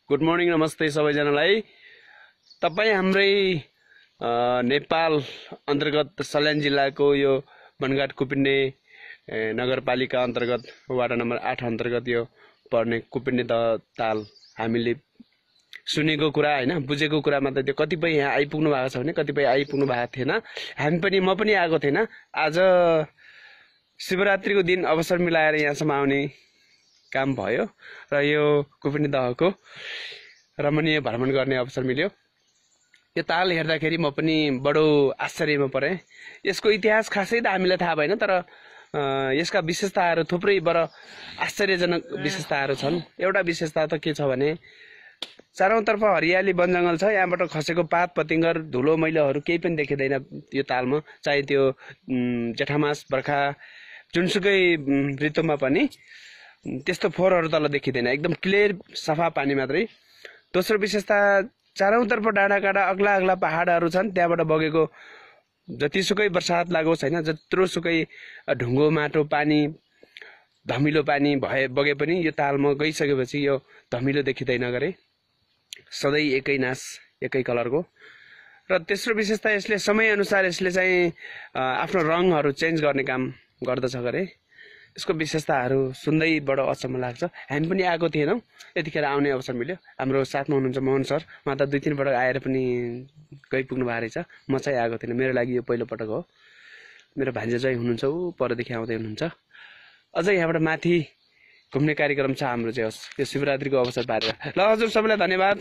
Good morning नमस्ते सबैजनालाई। तपाईँ हाम्रै नेपाल अन्तर्गत सल्यान जिल्लाको यो बनघाट कुपिन्ने नगरपालिका अन्तर्गत वार्ड नम्बर 8 अन्तर्गत यो पर्ने कुपिन्ने ताल हामीले सुनेको कुरा हैन, बुझेको कुरामा त त्यो कतिपय यहाँ आइपुग्नु भएको छ भने कतिपय आइपुग्नु भएको थिएन। म पनि आएको थिएन। आज शिवरात्रिको दिन अवसर मिलाएर यहाँसम्म आउने काम भयो र यो कुपिन्ने दहको रमणीय भ्रमण गर्ने अवसर मिल्यो। यो ताल हेर्दाखेरि म पनि बडो आश्चर्यमा परे। यसको इतिहास खासै त हामीलाई थाहा भएन, तर यसका विशेषताहरू थुप्रै बडो आश्चर्यजनक विशेषताहरू छन्। एउटा विशेषता त के छ भने चारौंतर्फ हरियाली वनजङ्गल छ। यहाँबाट खसेको पात पतिङ्गर धुलो मैलाहरू केही पनि देखिँदैन यो तालमा, चाहे त्यो जेठामास बर्खा जुनसुकै ऋतुमा पनि त्यस्तो फोहोरहरू तल देखिँदैन, एकदम क्लियर सफा पानी मात्रै। दोस्रो विशेषता चारौंतर्फ डाँडा काँडा अग्ला अग्ला पहाडहरू छन्। त्यहाँबाट बगेको जतिसुकै बर्सात लागोस् हैन, जत्रोसुकै ढुङ्गो माटो पानी धमिलो पानी बगे पनि यो तालमा गइसकेपछि यो धमिलो देखिँदैन गरे, सधैँ एकै नास एकै कलरको। र तेस्रो विशेषता यसले समयअनुसार यसले चाहिँ आफ्नो रङहरू चेन्ज गर्ने काम गर्दछ गरे। यसको विशेषताहरू सुन्दै बडो अचम्म लाग्छ। हामी पनि आएको थिएनौँ, यतिखेर आउने अवसर मिल्यो। हाम्रो साथमा हुनुहुन्छ मोहन सर, उहाँ त 2-3 पटक आएर पनि गइपुग्नु भएको रहेछ। म चाहिँ आएको थिएन, मेरो लागि यो पहिलो पटक हो। मेरो भान्जा चाहिँ हुनुहुन्छ, ऊ परदेखि आउँदै हुनुहुन्छ। अझै यहाँबाट माथि घुम्ने कार्यक्रम छ हाम्रो चाहिँ, यो शिवरात्रिको अवसर पारेर। ल हजुर सबैलाई धन्यवाद।